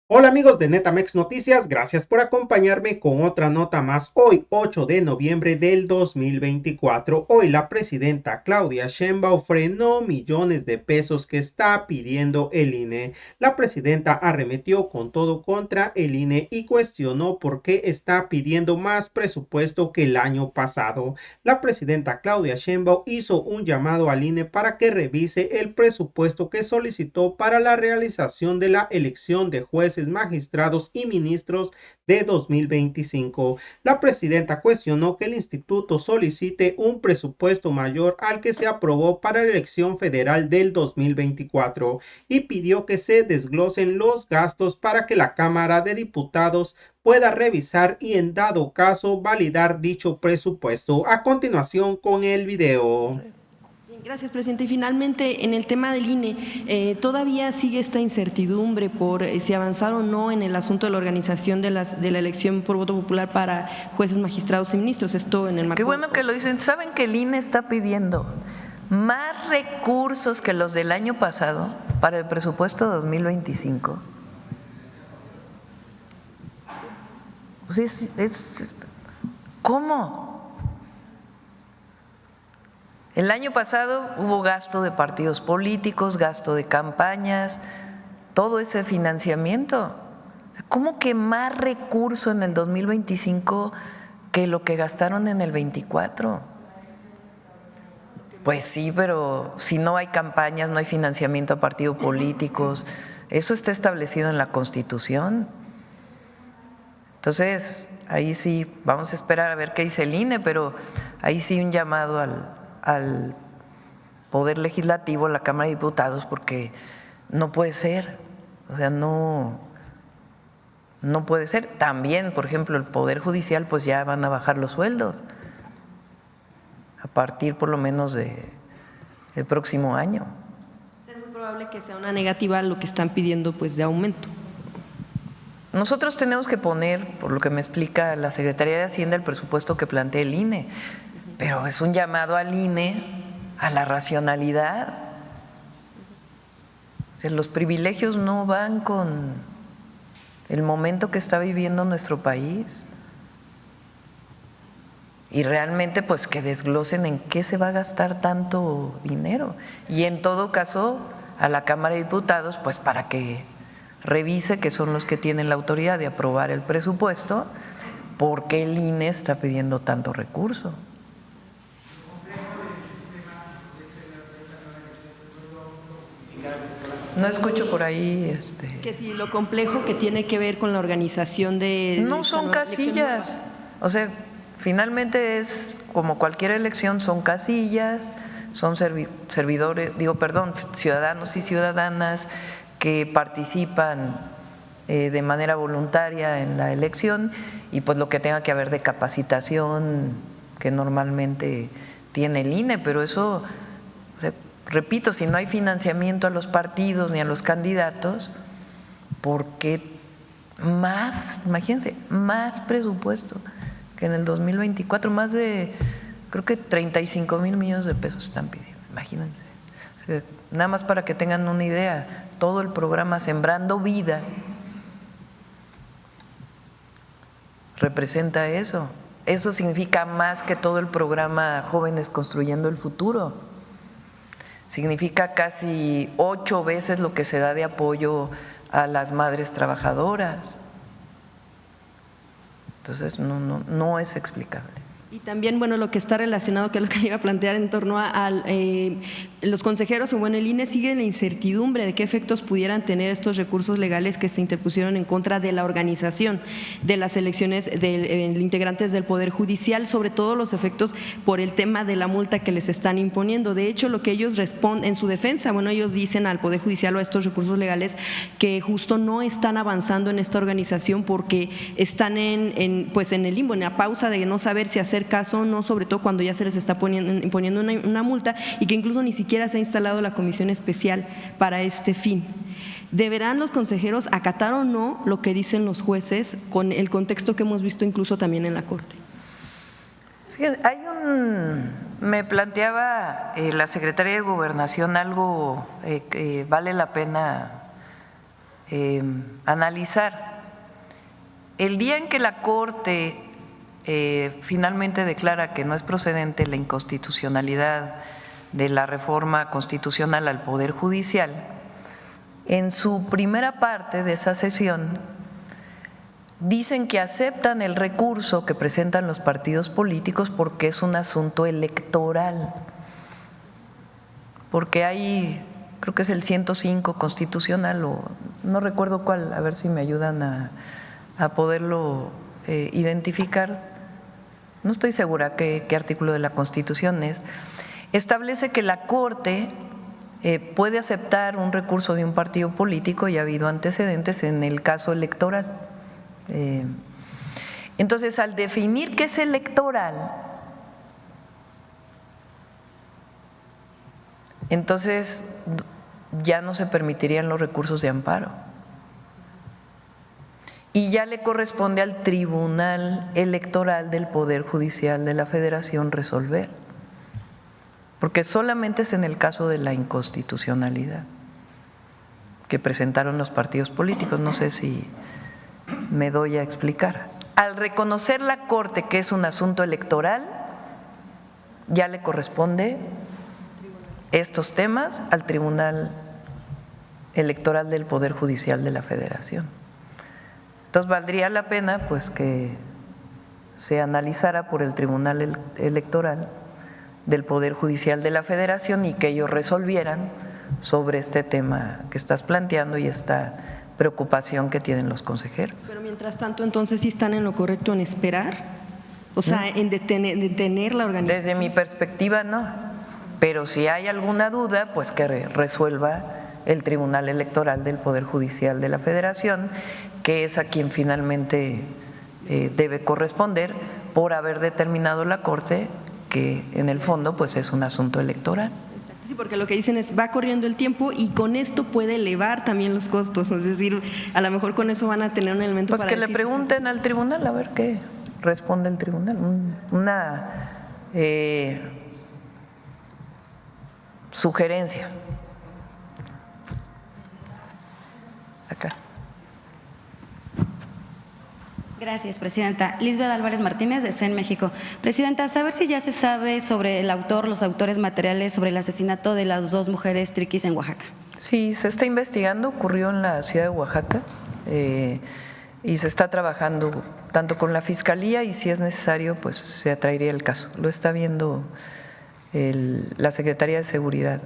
Hola amigos de Netamex Noticias, gracias por acompañarme con otra nota más. Hoy, 8 de noviembre del 2024, hoy la presidenta Claudia Sheinbaum frenó millones de pesos que está pidiendo el INE. La presidenta arremetió con todo contra el INE y cuestionó por qué está pidiendo más presupuesto que el año pasado. La presidenta Claudia Sheinbaum hizo un llamado al INE para que revise el presupuesto que solicitó para la realización de la elección de jueces, magistrados y ministros de 2025. La presidenta cuestionó que el instituto solicite un presupuesto mayor al que se aprobó para la elección federal del 2024 y pidió que se desglosen los gastos para que la Cámara de Diputados pueda revisar y en dado caso validar dicho presupuesto. A continuación con el video. Gracias, presidente. Y finalmente, en el tema del INE, todavía sigue esta incertidumbre por si avanzar o no en el asunto de la organización de la elección por voto popular para jueces, magistrados y ministros. Esto en el marco. Qué bueno que lo dicen. ¿Saben que el INE está pidiendo más recursos que los del año pasado para el presupuesto 2025? ¿Cómo? El año pasado hubo gasto de partidos políticos, gasto de campañas, todo ese financiamiento. ¿Cómo que más recurso en el 2025 que lo que gastaron en el 24? Pues sí, pero si no hay campañas, no hay financiamiento a partidos políticos, eso está establecido en la Constitución. Entonces, ahí sí, vamos a esperar a ver qué dice el INE, pero ahí sí un llamado al Poder Legislativo, la Cámara de Diputados, porque no puede ser, o sea, no puede ser. También, por ejemplo, el Poder Judicial, pues ya van a bajar los sueldos a partir por lo menos del próximo año. Es muy probable que sea una negativa lo que están pidiendo pues de aumento. Nosotros tenemos que poner, por lo que me explica la Secretaría de Hacienda, el presupuesto que plantea el INE, pero es un llamado al INE a la racionalidad. O sea, los privilegios no van con el momento que está viviendo nuestro país. Y realmente pues que desglosen en qué se va a gastar tanto dinero. Y en todo caso a la Cámara de Diputados pues para que revise, que son los que tienen la autoridad de aprobar el presupuesto, por qué el INE está pidiendo tanto recurso. No escucho por ahí Que si lo complejo que tiene que ver con la organización de no son casillas, o sea, finalmente es como cualquier elección, son casillas, son ciudadanos y ciudadanas que participan de manera voluntaria en la elección y pues lo que tenga que haber de capacitación que normalmente tiene el INE, pero eso, o sea, repito, si no hay financiamiento a los partidos ni a los candidatos, ¿por qué más, imagínense, más presupuesto que en el 2024? Más de, creo que 35,000 millones de pesos están pidiendo, imagínense. O sea, nada más para que tengan una idea, todo el programa Sembrando Vida representa eso. Eso significa más que todo el programa Jóvenes Construyendo el Futuro. Significa casi 8 veces lo que se da de apoyo a las madres trabajadoras. Entonces no es explicable. Y también, bueno, lo que está relacionado, que es lo que iba a plantear en torno a los consejeros, o bueno, el INE sigue en la incertidumbre de qué efectos pudieran tener estos recursos legales que se interpusieron en contra de la organización de las elecciones de integrantes del Poder Judicial, sobre todo los efectos por el tema de la multa que les están imponiendo. De hecho, lo que ellos responden en su defensa, bueno, ellos dicen al Poder Judicial o a estos recursos legales que justo no están avanzando en esta organización porque están pues en el limbo, en la pausa de no saber si hacer caso o no, sobre todo cuando ya se les está imponiendo una multa y que incluso ni siquiera se ha instalado la comisión especial para este fin. ¿Deberán los consejeros acatar o no lo que dicen los jueces con el contexto que hemos visto incluso también en la Corte? Fíjate, me planteaba la Secretaría de Gobernación algo que vale la pena analizar. El día en que la Corte finalmente declara que no es procedente la inconstitucionalidad de la reforma constitucional al Poder Judicial, en su primera parte de esa sesión dicen que aceptan el recurso que presentan los partidos políticos porque es un asunto electoral, porque hay, creo que es el 105 constitucional o no recuerdo cuál, a ver si me ayudan a poderlo identificar, no estoy segura qué artículo de la Constitución es, establece que la Corte puede aceptar un recurso de un partido político y ha habido antecedentes en el caso electoral. Entonces, al definir que es electoral, entonces ya no se permitirían los recursos de amparo y ya le corresponde al Tribunal Electoral del Poder Judicial de la Federación resolver, porque solamente es en el caso de la inconstitucionalidad que presentaron los partidos políticos. No sé si me doy a explicar. Al reconocer la Corte que es un asunto electoral, ya le corresponde estos temas al Tribunal Electoral del Poder Judicial de la Federación. Entonces valdría la pena pues que se analizara por el Tribunal Electoral del Poder Judicial de la Federación y que ellos resolvieran sobre este tema que estás planteando y esta preocupación que tienen los consejeros. Pero mientras tanto, entonces, ¿sí están en lo correcto en esperar? O sea, en detener la organización. Desde mi perspectiva, no. Pero si hay alguna duda, pues que resuelva el Tribunal Electoral del Poder Judicial de la Federación, que es a quien finalmente debe corresponder por haber determinado la Corte que en el fondo pues es un asunto electoral. Sí, porque lo que dicen es va corriendo el tiempo y con esto puede elevar también los costos, es decir, a lo mejor con eso van a tener un elemento pues para que le pregunten al tribunal a ver qué responde el tribunal, una sugerencia. Acá. Gracias, Presidenta. Lisbeth Álvarez Martínez, de CEN México. Presidenta, saber si ya se sabe sobre el autor, los autores materiales sobre el asesinato de las dos mujeres triquis en Oaxaca. Sí, se está investigando, ocurrió en la ciudad de Oaxaca y se está trabajando tanto con la Fiscalía y si es necesario, pues se atraería el caso. Lo está viendo la Secretaría de Seguridad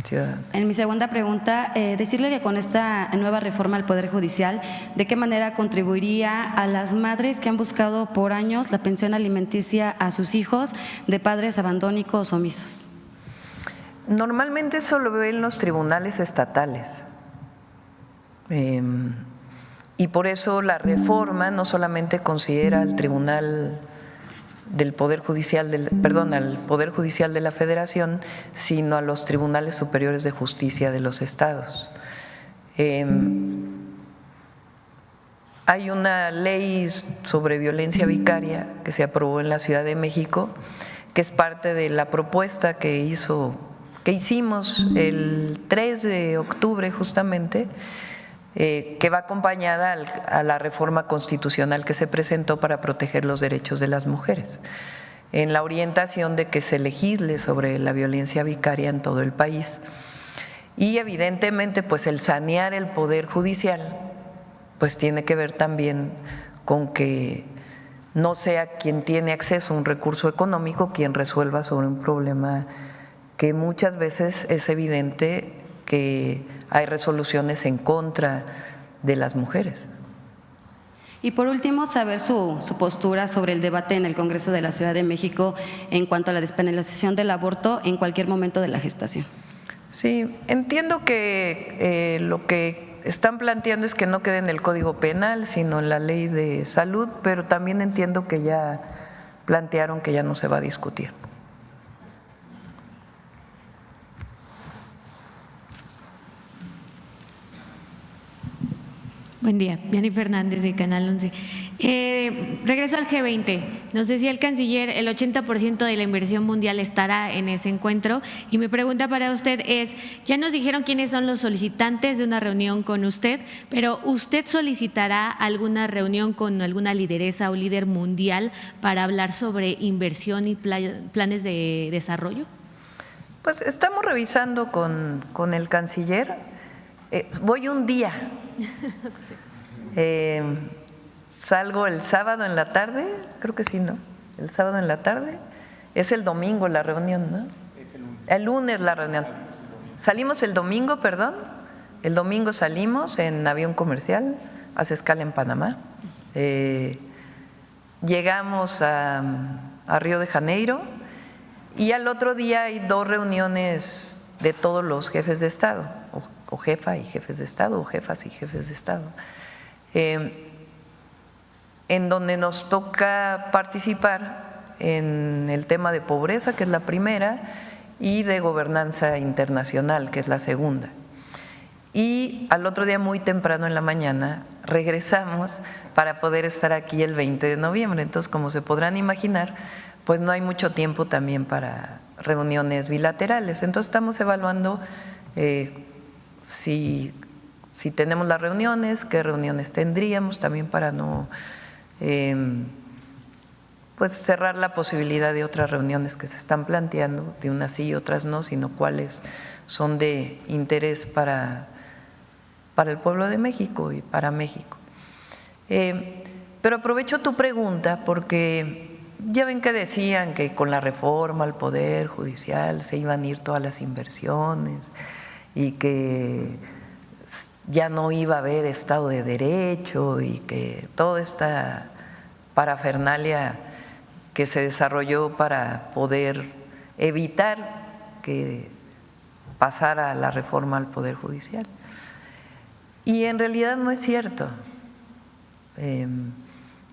Ciudadana. En mi segunda pregunta, decirle que con esta nueva reforma al Poder Judicial, ¿de qué manera contribuiría a las madres que han buscado por años la pensión alimenticia a sus hijos de padres abandónicos o omisos? Normalmente eso lo ven los tribunales estatales y por eso la reforma no solamente considera al Tribunal del Poder Judicial, al Poder Judicial de la Federación, sino a los tribunales superiores de justicia de los estados. Hay una ley sobre violencia vicaria que se aprobó en la Ciudad de México, que es parte de la propuesta que hicimos el 3 de octubre justamente, que va acompañada a la reforma constitucional que se presentó para proteger los derechos de las mujeres, en la orientación de que se legisle sobre la violencia vicaria en todo el país. Y evidentemente pues el sanear el Poder Judicial pues tiene que ver también con que no sea quien tiene acceso a un recurso económico quien resuelva sobre un problema que muchas veces es evidente que hay resoluciones en contra de las mujeres. Y por último, saber su postura sobre el debate en el Congreso de la Ciudad de México en cuanto a la despenalización del aborto en cualquier momento de la gestación. Sí, entiendo que lo que están planteando es que no quede en el Código Penal, sino en la Ley de Salud, pero también entiendo que ya plantearon que ya no se va a discutir. Buen día, Vianney Fernández de Canal 11. Regreso al G20. Nos decía el canciller, el 80% de la inversión mundial estará en ese encuentro. Y mi pregunta para usted es, ya nos dijeron quiénes son los solicitantes de una reunión con usted, pero ¿usted solicitará alguna reunión con alguna lideresa o líder mundial para hablar sobre inversión y planes de desarrollo? Pues estamos revisando con el canciller. Voy un día. Salgo el sábado en la tarde, creo que sí, ¿no? El sábado en la tarde. Es el domingo la reunión, ¿no? El lunes la reunión. Salimos el domingo, perdón. El domingo salimos en avión comercial, hace escala en Panamá. Llegamos a Río de Janeiro y al otro día hay 2 reuniones de todos los jefes de Estado, o jefa y jefes de Estado, o jefas y jefes de Estado, en donde nos toca participar en el tema de pobreza, que es la primera, y de gobernanza internacional, que es la segunda. Y al otro día, muy temprano en la mañana, regresamos para poder estar aquí el 20 de noviembre. Entonces, como se podrán imaginar, pues no hay mucho tiempo también para reuniones bilaterales. Entonces, estamos evaluando si tenemos las reuniones, qué reuniones tendríamos también para no pues cerrar la posibilidad de otras reuniones que se están planteando, de unas sí y otras no, sino cuáles son de interés para el pueblo de México y para México. Pero aprovecho tu pregunta porque ya ven que decían que con la reforma al Poder Judicial se iban a ir todas las inversiones y que ya no iba a haber Estado de Derecho y que toda esta parafernalia que se desarrolló para poder evitar que pasara la reforma al Poder Judicial. Y en realidad no es cierto.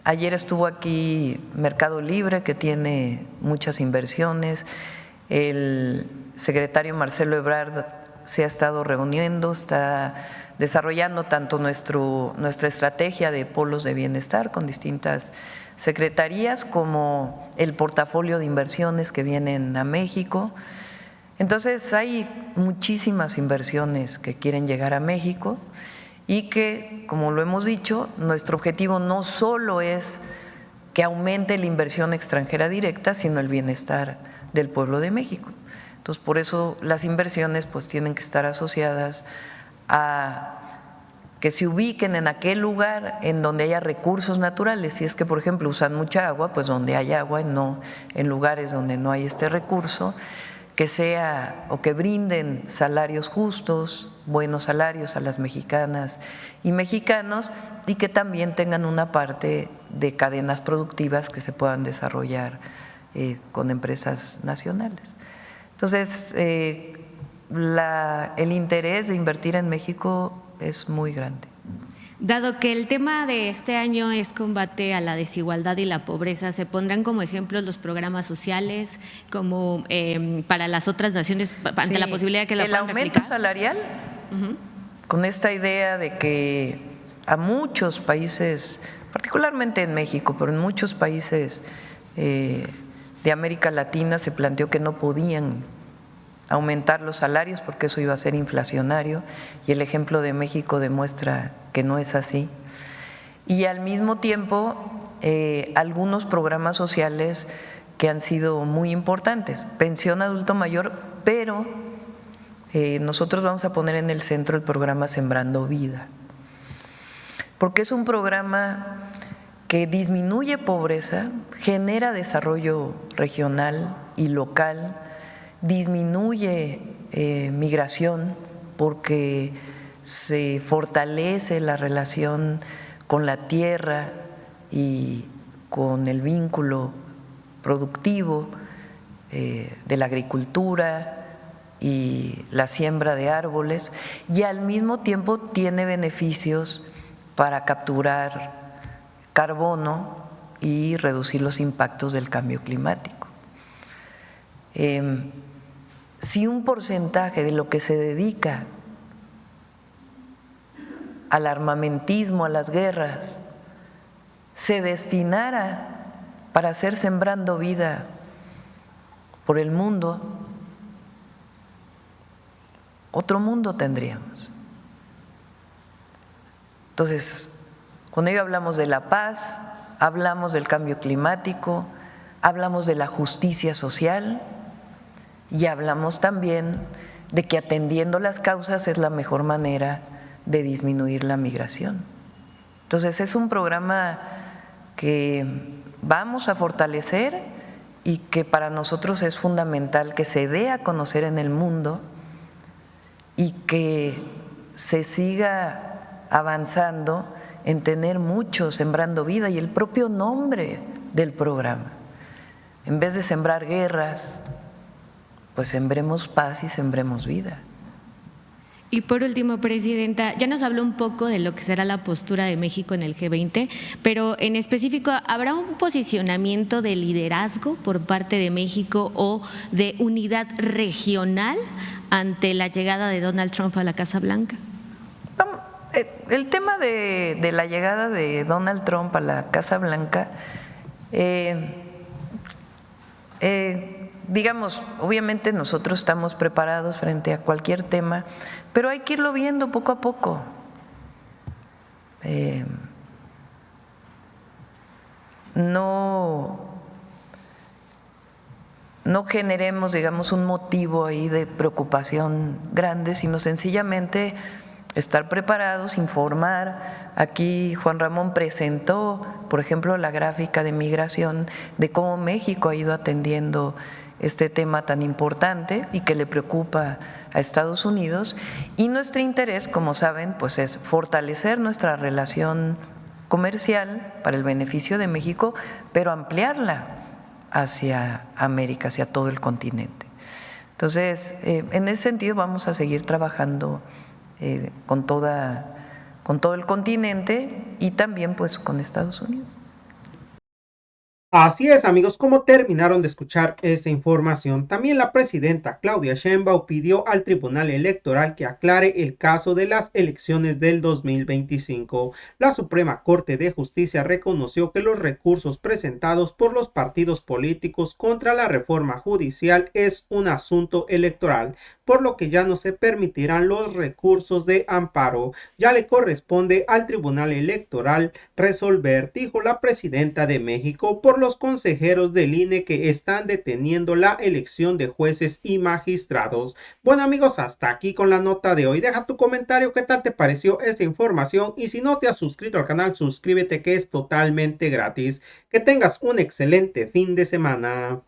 Ayer estuvo aquí Mercado Libre, que tiene muchas inversiones. El secretario Marcelo Ebrard se ha estado reuniendo, está desarrollando tanto nuestra estrategia de polos de bienestar con distintas secretarías como el portafolio de inversiones que vienen a México. Entonces hay muchísimas inversiones que quieren llegar a México y que, como lo hemos dicho, nuestro objetivo no solo es que aumente la inversión extranjera directa, sino el bienestar del pueblo de México. Entonces, por eso las inversiones pues tienen que estar asociadas a que se ubiquen en aquel lugar en donde haya recursos naturales. Si es que, por ejemplo, usan mucha agua, pues donde hay agua, no en lugares donde no hay este recurso, que sea o que brinden salarios justos, buenos salarios a las mexicanas y mexicanos, y que también tengan una parte de cadenas productivas que se puedan desarrollar con empresas nacionales. Entonces, el interés de invertir en México es muy grande. Dado que el tema de este año es combate a la desigualdad y la pobreza, ¿se pondrán como ejemplos los programas sociales como para las otras naciones ante la posibilidad de que la puedan replicar? El aumento salarial, con esta idea de que a muchos países, particularmente en México, pero en muchos países de América Latina se planteó que no podían aumentar los salarios porque eso iba a ser inflacionario, y el ejemplo de México demuestra que no es así. Y al mismo tiempo algunos programas sociales que han sido muy importantes, pensión adulto mayor, pero nosotros vamos a poner en el centro el programa Sembrando Vida, porque es un programa que disminuye pobreza, genera desarrollo regional y local, disminuye migración porque se fortalece la relación con la tierra y con el vínculo productivo de la agricultura y la siembra de árboles, y al mismo tiempo tiene beneficios para capturar carbono y reducir los impactos del cambio climático. Si un porcentaje de lo que se dedica al armamentismo, a las guerras, se destinara para hacer Sembrando Vida por el mundo, otro mundo tendríamos. Entonces, con ello hablamos de la paz, hablamos del cambio climático, hablamos de la justicia social y hablamos también de que atendiendo las causas es la mejor manera de disminuir la migración. Entonces, es un programa que vamos a fortalecer y que para nosotros es fundamental que se dé a conocer en el mundo y que se siga avanzando en tener mucho Sembrando Vida y el propio nombre del programa. En vez de sembrar guerras, pues sembremos paz y sembremos vida. Y por último, Presidenta, ya nos habló un poco de lo que será la postura de México en el G20, pero en específico, ¿habrá un posicionamiento de liderazgo por parte de México o de unidad regional ante la llegada de Donald Trump a la Casa Blanca? El tema de la llegada de Donald Trump a la Casa Blanca, digamos, obviamente nosotros estamos preparados frente a cualquier tema, pero hay que irlo viendo poco a poco. No generemos, digamos, un motivo ahí de preocupación grande, sino sencillamente estar preparados, informar. Aquí Juan Ramón presentó, por ejemplo, la gráfica de migración de cómo México ha ido atendiendo este tema tan importante y que le preocupa a Estados Unidos. Y nuestro interés, como saben, pues es fortalecer nuestra relación comercial para el beneficio de México, pero ampliarla hacia América, hacia todo el continente. Entonces, en ese sentido vamos a seguir trabajando con todo el continente y también pues con Estados Unidos. Así es, amigos, como terminaron de escuchar esta información, también la presidenta Claudia Sheinbaum pidió al Tribunal Electoral que aclare el caso de las elecciones del 2025. La Suprema Corte de Justicia reconoció que los recursos presentados por los partidos políticos contra la reforma judicial es un asunto electoral, por lo que ya no se permitirán los recursos de amparo. Ya le corresponde al Tribunal Electoral resolver, dijo la presidenta de México, por los consejeros del INE que están deteniendo la elección de jueces y magistrados. Bueno, amigos, hasta aquí con la nota de hoy. Deja tu comentario, qué tal te pareció esta información, y si no te has suscrito al canal, suscríbete, que es totalmente gratis. Que tengas un excelente fin de semana.